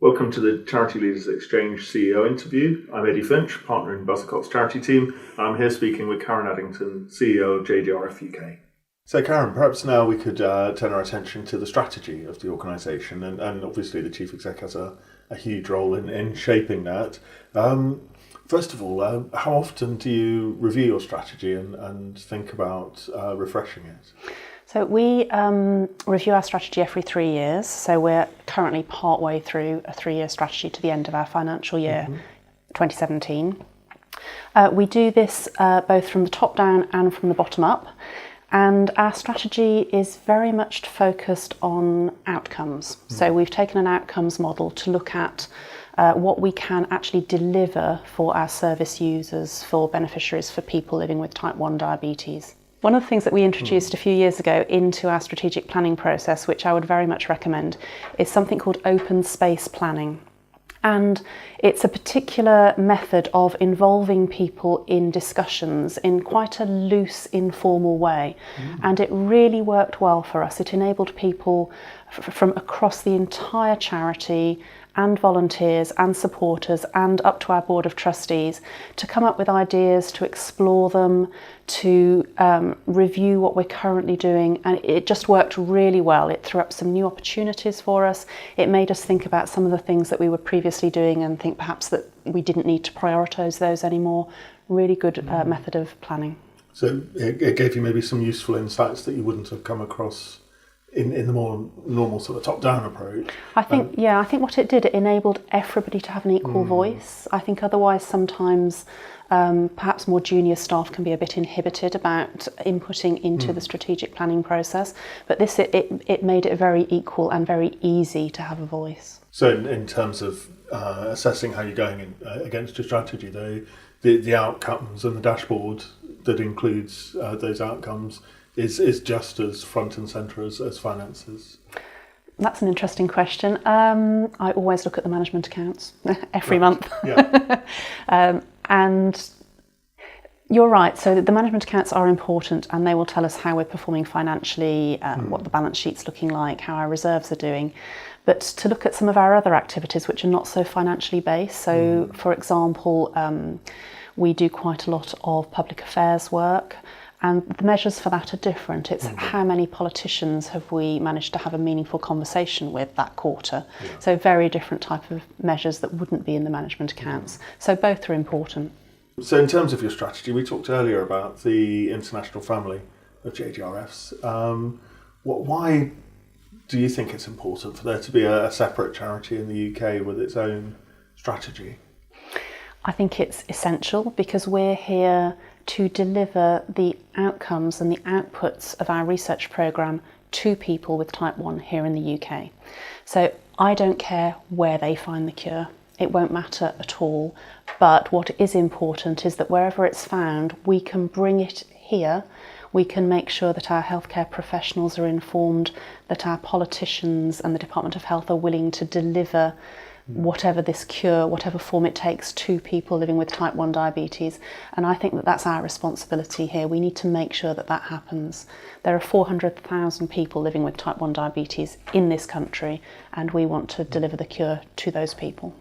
Welcome to the Charity Leaders Exchange CEO interview. I'm Eddie Finch, partner in Buzzacott's charity team, and I'm here speaking with Karen Addington, CEO of JDRF UK. So Karen, perhaps now we could turn our attention to the strategy of the organisation, and obviously the Chief Exec has a huge role in shaping that. First of all, how often do you review your strategy and think about refreshing it? So we review our strategy every 3 years. So we're currently partway through a 3-year strategy to the end of our financial year, 2017. We do this both from the top down and from the bottom up. And our strategy is very much focused on outcomes. So we've taken an outcomes model to look at what we can actually deliver for our service users, for beneficiaries, for people living with type 1 diabetes. One of the things that we introduced a few years ago into our strategic planning process, which I would very much recommend, is something called open space planning. And it's a particular method of involving people in discussions in quite a loose, informal way. And it really worked well for us. It enabled people from across the entire charity and volunteers and supporters and up to our board of trustees to come up with ideas, to explore them, to review what we're currently doing, and it just worked really well. It threw up some new opportunities for us. It made us think about some of the things that we were previously doing and think perhaps that we didn't need to prioritise those anymore. Really good method of planning. So it gave you maybe some useful insights that you wouldn't have come across in the more normal sort of top-down approach. I think what it did, it enabled everybody to have an equal voice. I think otherwise sometimes perhaps more junior staff can be a bit inhibited about inputting into the strategic planning process, but this it made it very equal and very easy to have a voice. So in terms of assessing how you're going against your strategy, the outcomes and the dashboard that includes those outcomes is just as front and centre as finances? That's an interesting question. I always look at the management accounts every month. Yeah. And you're right, so the management accounts are important and they will tell us how we're performing financially, what the balance sheet's looking like, how our reserves are doing. But to look at some of our other activities which are not so financially based, so for example, we do quite a lot of public affairs work. And the measures for that are different. It's how many politicians have we managed to have a meaningful conversation with that quarter. Yeah. So very different type of measures that wouldn't be in the management accounts. So both are important. So in terms of your strategy, we talked earlier about the international family of JDRFs. Why do you think it's important for there to be a separate charity in the UK with its own strategy? I think it's essential because we're here to deliver the outcomes and the outputs of our research programme to people with type 1 here in the UK. So I don't care where they find the cure, it won't matter at all, but what is important is that wherever it's found, we can bring it here, we can make sure that our healthcare professionals are informed, that our politicians and the Department of Health are willing to deliver whatever this cure, whatever form it takes, to people living with type 1 diabetes. And I think that that's our responsibility here. We need to make sure that that happens. There are 400,000 people living with type 1 diabetes in this country, and we want to deliver the cure to those people.